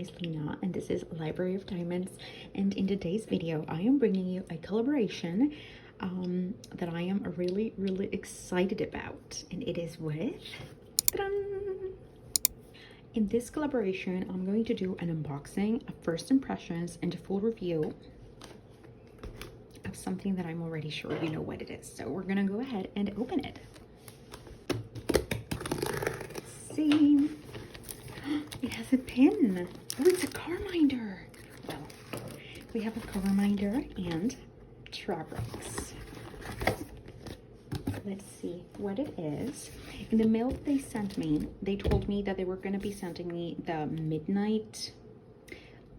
is Lena and this is Library of Diamonds, and in today's video I am bringing you a collaboration that I am really excited about, and it is with in this collaboration I'm going to do an unboxing, a first impressions, and a full review of something that I'm already sure you know what it is. So we're gonna go ahead and open it. Let's see. It has a pin. Oh, it's a car minder. Well, we have a car minder and Trabricks. Let's see what it is. In the mail they sent me, they told me that they were going to be sending me the midnight.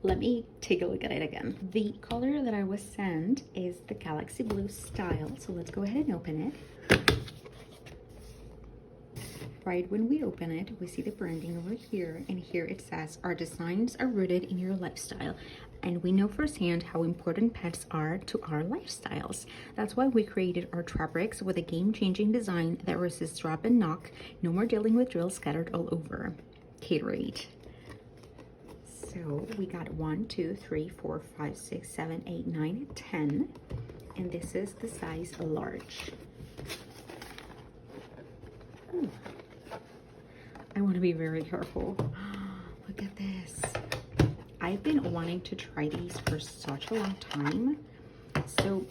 Let me take a look at it again. The color that I was sent is the galaxy blue style. So let's go ahead and open it. Right when we open it, we see the branding over here, and here it says, "Our designs are rooted in your lifestyle, and we know firsthand how important pets are to our lifestyles. That's why we created our Trabricks with a game-changing design that resists drop and knock. No more dealing with drills scattered all over. Caterate." So we got 1, 2, 3, 4, 5, 6, 7, 8, 9, 10, and this is the size large. Ooh. I want to be very careful. Look at this. I've been wanting to try these for such a long time. So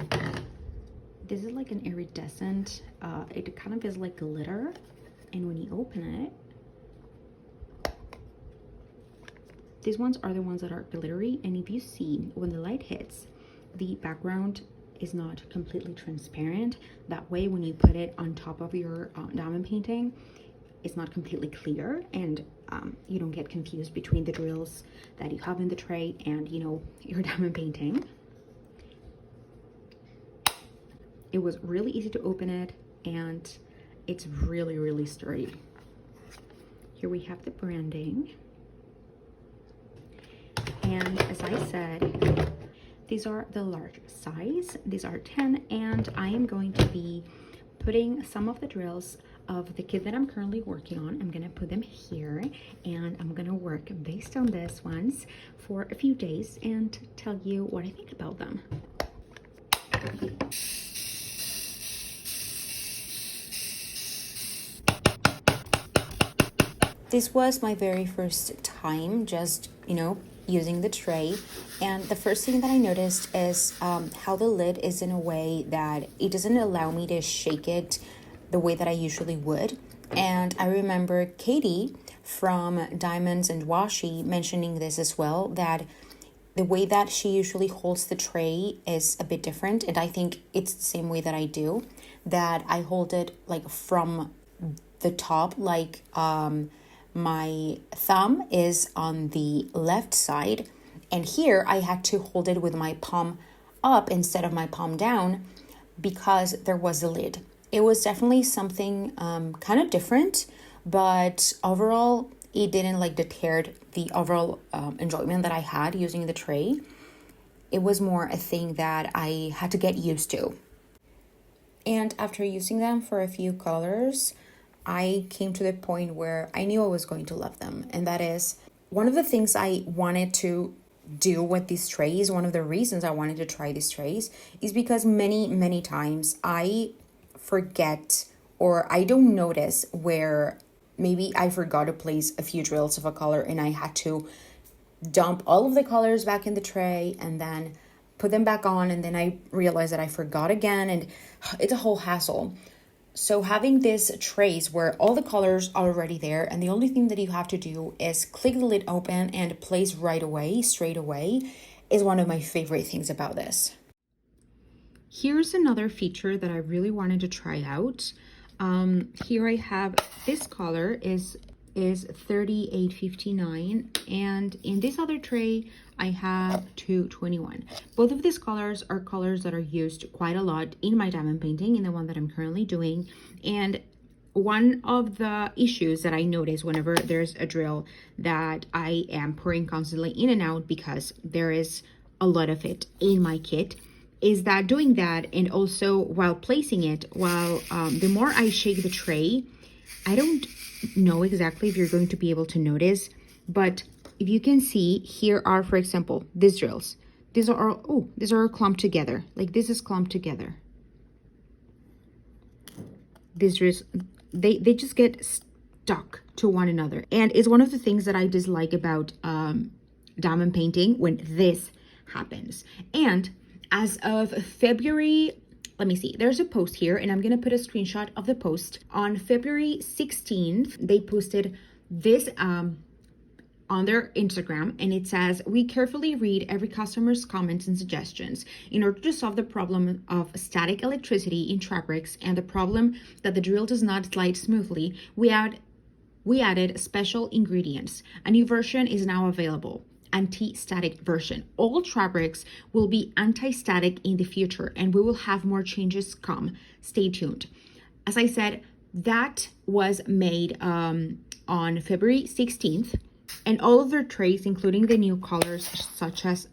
this is like an iridescent, it kind of is like glitter, and when you open it, these ones are the ones that are glittery, and if you see when the light hits, the background is not completely transparent. That way when you put it on top of your diamond painting, it's not completely clear, and you don't get confused between the drills that you have in the tray and, you know, your diamond painting. It was really easy to open it, and it's really sturdy. Here we have the branding, and as I said, these are the large size. These are 10, and I am going to be putting some of the drills of the kit that I'm currently working on. I'm gonna put them here, and I'm gonna work based on this ones for a few days and tell you what I think about them. This was my very first time just, you know, using the tray, and the first thing that I noticed is how the lid is in a way that it doesn't allow me to shake it the way that I usually would. And I remember Katie from Diamonds and Washi mentioning this as well, that the way that she usually holds the tray is a bit different, and I think it's the same way that I do, that I hold it like from the top, like my thumb is on the left side, and here I had to hold it with my palm up instead of my palm down because there was a lid. It was definitely something kind of different, but overall it didn't like deter the overall enjoyment that I had using the tray. It was more a thing that I had to get used to. And after using them for a few colors, I came to the point where I knew I was going to love them. And that is one of the things I wanted to do with these trays. One of the reasons I wanted to try these trays is because many times I forget, or I don't notice where maybe I forgot to place a few drills of a color, and I had to dump all of the colors back in the tray and then put them back on, and then I realized that I forgot again, and it's a whole hassle. So having these trays where all the colors are already there, and the only thing that you have to do is click the lid open and place right away, straight away, is one of my favorite things about this. Here's another feature that I really wanted to try out. Here I have this color is 38.59, and in this other tray I have 221. Both of these colors are colors that are used quite a lot in my diamond painting, in the one that I'm currently doing. And one of the issues that I notice whenever there's a drill that I am pouring constantly in and out, because there is a lot of it in my kit, is that doing that, and also while placing it, the more I shake the tray, I don't know exactly if you're going to be able to notice, but if you can see, here are, for example, these drills. These are all, oh, these are all clumped together. Like this is clumped together. These drills, they just get stuck to one another. And it's one of the things that I dislike about diamond painting when this happens. And as of February, let me see, there's a post here and I'm gonna put a screenshot of the post. On February 16th, they posted this on their Instagram, and it says, we carefully read every customer's comments and suggestions in order to solve the problem of static electricity in Trabricks and the problem that the drill does not slide smoothly. We added special ingredients. A new version is now available. Anti-static version. All Trabricks will be anti-static in the future, and we will have more changes come. Stay tuned. As I said, that was made on February 16th, and all of their trays, including the new colors, such as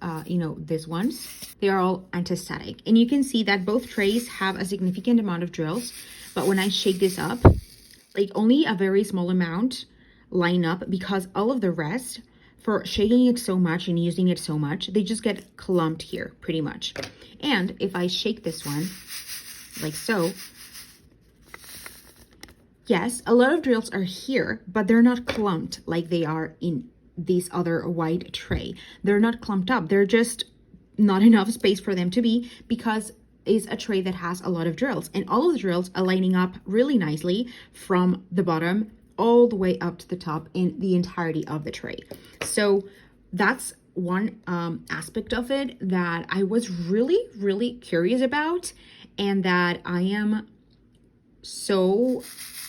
these ones, they are all anti-static. And you can see that both trays have a significant amount of drills, but when I shake this up, like only a very small amount line up, because all of the rest, for shaking it so much and using it so much, they just get clumped here pretty much. And if I shake this one like so, yes, a lot of drills are here, but they're not clumped like they are in this other white tray. They're not clumped up. They're just not enough space for them to be, because it's a tray that has a lot of drills, and all of the drills are lining up really nicely from the bottom all the way up to the top in the entirety of the tray. So that's one aspect of it that I was really, really curious about, and that I am so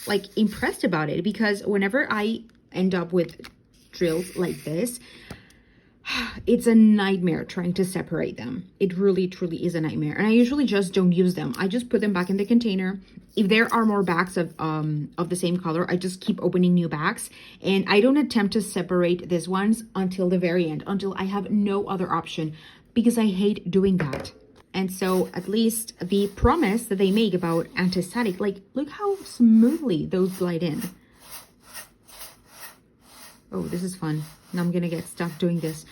like impressed about it, because whenever I end up with drills like this, it's a nightmare trying to separate them. It really truly is a nightmare, and I usually just don't use them. I just put them back in the container. If there are more bags of the same color, I just keep opening new bags, and I don't attempt to separate these ones until the very end, until I have no other option, because I hate doing that. And so at least the promise that they make about anti-static, like look how smoothly those glide in. Oh, this is fun. Now I'm gonna get stuck doing this.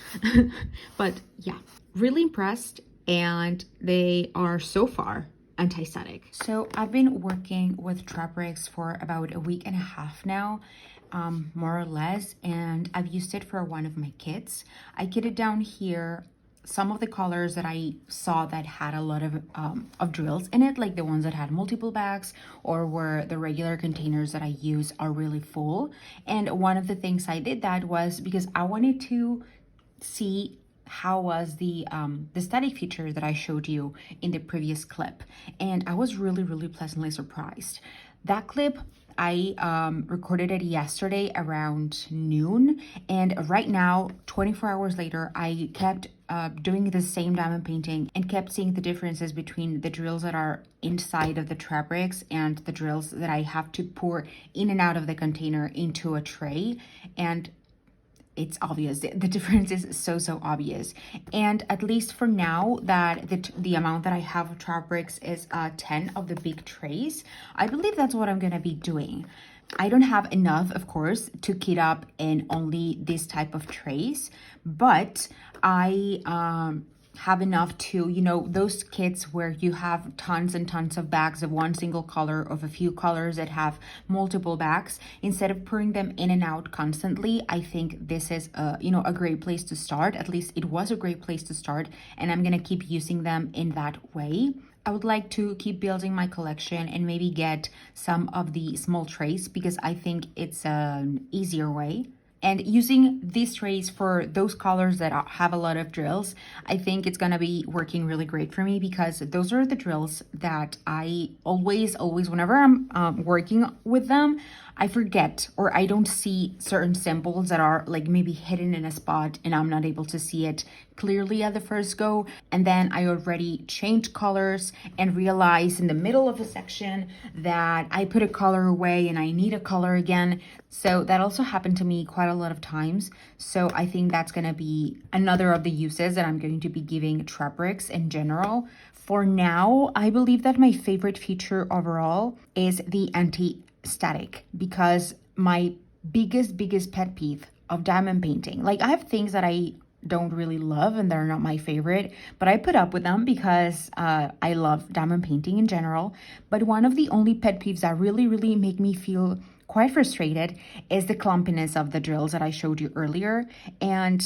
But yeah, really impressed, and they are so far anti-static. So I've been working with Trabricks for about a week and a half now, more or less, and I've used it for one of my kits. I kitted down here some of the colors that I saw that had a lot of drills in it, like the ones that had multiple bags, or where the regular containers that I use are really full. And one of the things I did that was because I wanted to see how was the static feature that I showed you in the previous clip, and I was really, really pleasantly surprised. That clip, I recorded it yesterday around noon, and right now, 24 hours later, I kept doing the same diamond painting and kept seeing the differences between the drills that are inside of the Trabricks and the drills that I have to pour in and out of the container into a tray. And it's obvious. The difference is so obvious. And at least for now, that the amount that I have of Trabricks is 10 of the big trays, I believe that's what I'm gonna be doing. I don't have enough, of course, to kit up in only this type of trays, but I have enough to, those kits where you have tons and tons of bags of one single color, of a few colors that have multiple bags. Instead of pouring them in and out constantly, I think this is a great place to start. At least it was a great place to start, and I'm gonna keep using them in that way. I would like to keep building my collection and maybe get some of the small trays, because I think it's an easier way. And using these trays for those colors that have a lot of drills, I think it's gonna be working really great for me, because those are the drills that I always, whenever I'm working with them, I forget, or I don't see certain symbols that are like maybe hidden in a spot and I'm not able to see it clearly at the first go. And then I already changed colors and realize in the middle of a section that I put a color away and I need a color again. So that also happened to me quite a lot of times. So I think that's gonna be another of the uses that I'm going to be giving Trabricks in general. For now, I believe that my favorite feature overall is the anti-static, because my biggest pet peeve of diamond painting. Like, I have things that I don't really love and they're not my favorite, but I put up with them because I love diamond painting in general. But one of the only pet peeves that really make me feel quite frustrated is the clumpiness of the drills that I showed you earlier. And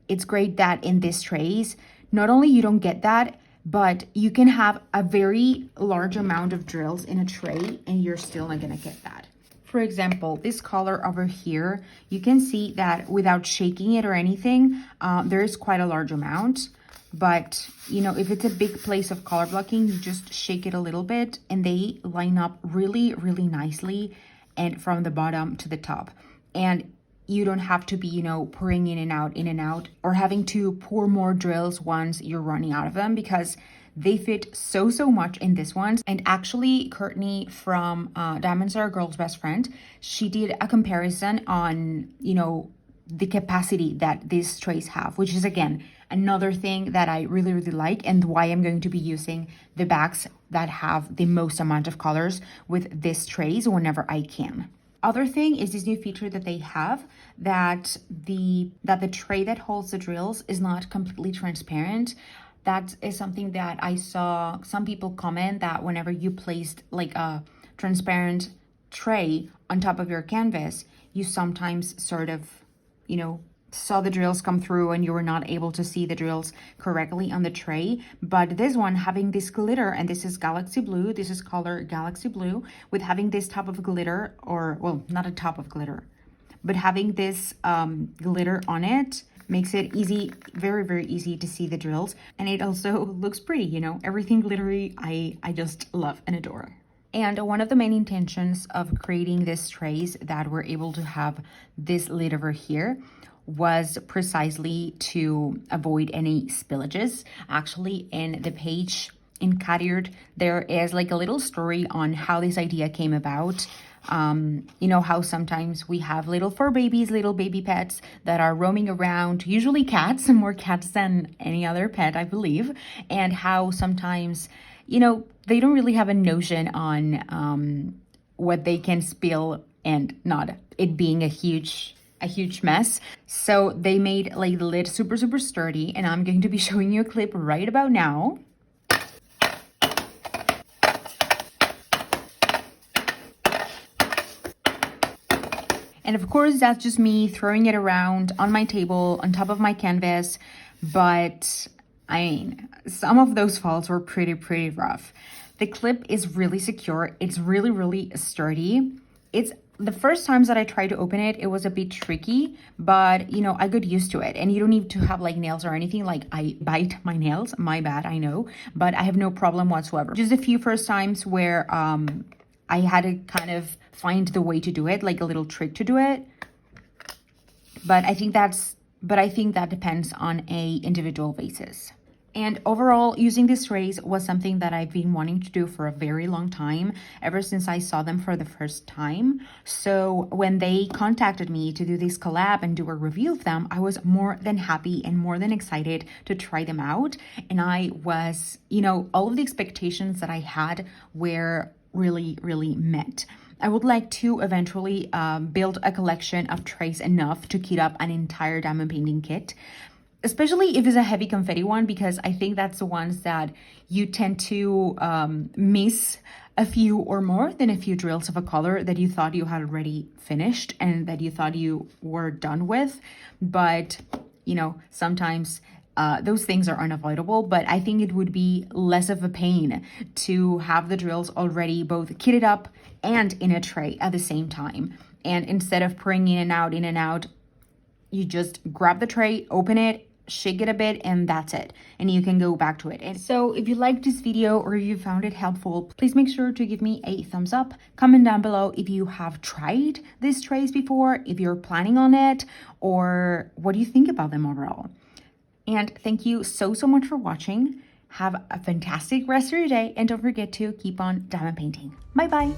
it's great that in these trays, not only you don't get that, but you can have a very large amount of drills in a tray and you're still not gonna get that. For example, this color over here, you can see that without shaking it or anything, there is quite a large amount. But, you know, if it's a big place of color blocking, you just shake it a little bit and they line up really nicely, and from the bottom to the top. And you don't have to be, you know, pouring in and out, or having to pour more drills once you're running out of them, because they fit so much in this one. And actually, Courtney from Diamonds Are a Girl's Best Friend, she did a comparison on, you know, the capacity that these trays have, which is, again, another thing that I really like, and why I'm going to be using the bags that have the most amount of colors with these trays whenever I can. Other thing is this new feature that they have, that the tray that holds the drills is not completely transparent. That is something that I saw some people comment, that whenever you placed like a transparent tray on top of your canvas, you sometimes sort of, you know, saw the drills come through and you were not able to see the drills correctly on the tray. But this one, having this glitter, and this is Galaxy Blue, this is color Galaxy Blue, with having this top of glitter, or, well, not a top of glitter, but having this glitter on it, makes it easy, very easy to see the drills. And it also looks pretty, you know, everything glittery, I just love and adore. And one of the main intentions of creating these trays that we're able to have this lid over here was precisely to avoid any spillages. Actually, in the page in Cattiard, there is like a little story on how this idea came about. You know how sometimes we have little fur babies, little baby pets that are roaming around, usually cats, more cats than any other pet, I believe, and how sometimes, you know, they don't really have a notion on what they can spill and not it being a huge mess. So they made like the lid super sturdy, and I'm going to be showing you a clip right about now. And of course, that's just me throwing it around on my table, on top of my canvas. But I mean, some of those falls were pretty rough. The clip is really secure. It's really sturdy. It's the first times that I tried to open it, it was a bit tricky, but you know, I got used to it. And you don't need to have like nails or anything. Like, I bite my nails, my bad, I know, but I have no problem whatsoever. Just a few first times where I had to kind of find the way to do it, like a little trick to do it. But I think that depends on a individual basis. And overall, using these trays was something that I've been wanting to do for a very long time, ever since I saw them for the first time. So when they contacted me to do this collab and do a review of them, I was more than happy and more than excited to try them out. And I was, you know, all of the expectations that I had were really met. I would like to eventually build a collection of trays enough to kit up an entire diamond painting kit, especially if it's a heavy confetti one, because I think that's the ones that you tend to miss a few or more than a few drills of a color that you thought you had already finished and that you thought you were done with. But, you know, sometimes those things are unavoidable, but I think it would be less of a pain to have the drills already both kitted up and in a tray at the same time. And instead of pouring in and out, you just grab the tray, open it, shake it a bit, and that's it. And you can go back to it. And so if you liked this video or if you found it helpful, please make sure to give me a thumbs up. Comment down below if you have tried these trays before, if you're planning on it, or what do you think about them overall. And thank you so much for watching. Have a fantastic rest of your day, and don't forget to keep on diamond painting. Bye bye.